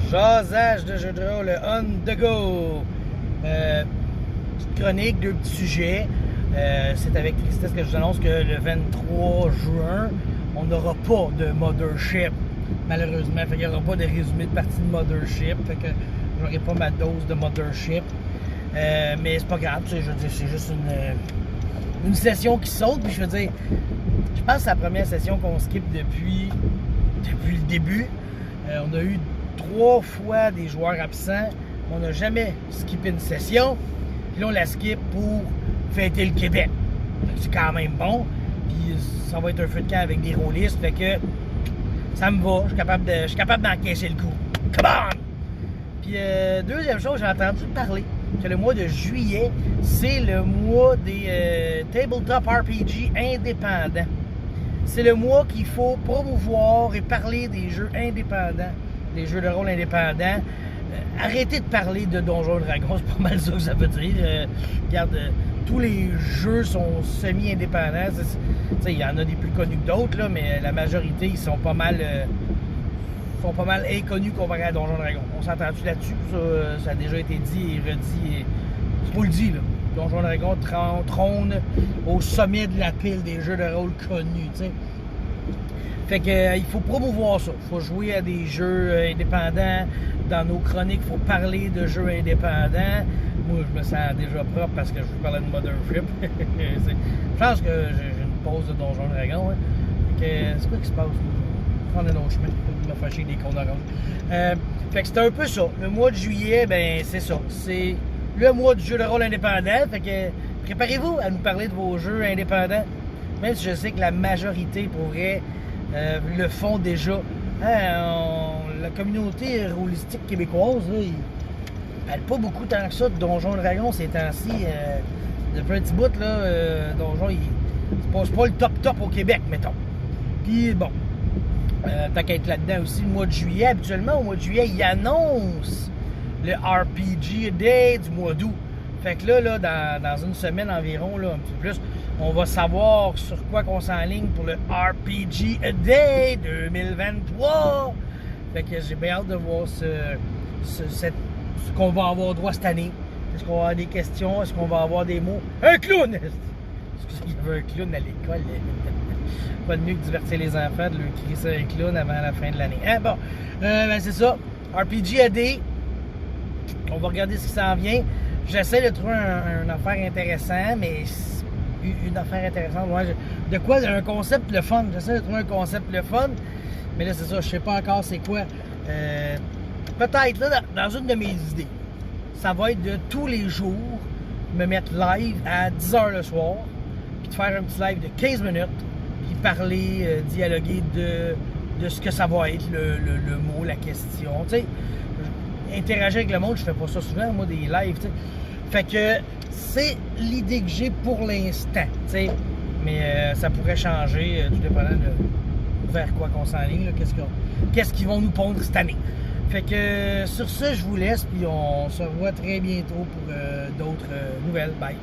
Jasage de jeux de rôle on the go. Petite chronique, deux petits sujets. C'est avec tristesse que je vous annonce que le 23 juin, on n'aura pas de Mothership, malheureusement. Fait qu'il n'y aura pas de résumé de partie de Mothership. Fait que j'aurai pas ma dose de Mothership. Mais c'est pas grave, je veux dire, c'est juste une session qui saute. Puis je veux dire, je pense que c'est la première session qu'on skip depuis le début. On a eu 3 fois des joueurs absents. On n'a jamais skippé une session. Puis là, on la skip pour fêter le Québec. C'est quand même bon. Puis ça va être un feu de camp avec des rôlistes. Fait que ça me va. Je suis capable d'encaisser le coup. Come on! Puis deuxième chose, j'ai entendu parler que le mois de juillet, c'est le mois des Tabletop RPG indépendants. C'est le mois qu'il faut promouvoir et parler des jeux indépendants, des jeux de rôle indépendants. Arrêtez de parler de Donjons et Dragons, c'est pas mal ça que ça veut dire. Regarde, tous les jeux sont semi-indépendants. Il y en a des plus connus que d'autres, là, mais la majorité, ils sont pas mal inconnus comparé à Donjons et Dragons. On s'entend-tu là-dessus? Ça a déjà été dit et redit. C'est pas le dit, là. Donjons et Dragons trône au sommet de la pile des jeux de rôle connus, tu sais. Fait que il faut promouvoir ça. Il faut jouer à des jeux indépendants. Dans nos chroniques, il faut parler de jeux indépendants. Moi, je me sens déjà propre parce que je vous parlais de Mothership. Je pense que j'ai une pause de Donjons et Dragons. Hein. C'est quoi qui se passe? Prendre un autre chemin. Je me fâcher des cons d'orange. Fait que c'est un peu ça. Le mois de juillet, ben c'est ça. C'est le mois du jeu de rôle indépendant. Fait que préparez-vous à nous parler de vos jeux indépendants. Même si je sais que la majorité pourrait le font déjà. La communauté rôlistique québécoise, là, ils parlent pas beaucoup tant que ça de Donjons et Dragons ces temps-ci. Depuis un petit bout, là, Donjons, c'est pas le top au Québec, mettons. Puis bon, tant qu'à être là-dedans aussi, le mois de juillet, habituellement, au mois de juillet, ils annoncent le RPG Day du mois d'août. Fait que là, dans une semaine environ, là, un petit peu plus, on va savoir sur quoi qu'on s'enligne pour le RPG Day 2023. Fait que j'ai bien hâte de voir ce qu'on va avoir droit cette année. Est-ce qu'on va avoir des questions? Est-ce qu'on va avoir des mots? Un clown! Excusez, il y avait un clown à l'école. Pas de mieux que divertir les enfants de leur crier ça un clown avant la fin de l'année. Hein? Bon, ben c'est ça. RPG AD. On va regarder ce qui s'en vient. J'essaie de trouver une affaire intéressante, mais une affaire intéressante. Ouais, de quoi? Un concept le fun. J'essaie de trouver un concept le fun. Mais là, c'est ça. Je sais pas encore c'est quoi. Peut-être, là, dans une de mes idées, ça va être de tous les jours me mettre live à 10h le soir, puis de faire un petit live de 15 minutes, puis parler, dialoguer de ce que ça va être, le mot, la question. Tu sais, interagir avec le monde, je fais pas ça souvent, moi, des lives, tu sais. Fait que c'est l'idée que j'ai pour l'instant, tu sais. Mais ça pourrait changer, tout dépendant de vers quoi qu'on s'enligne, qu'est-ce qu'ils vont nous pondre cette année. Fait que sur ce, je vous laisse, puis on se revoit très bientôt pour d'autres nouvelles. Bye!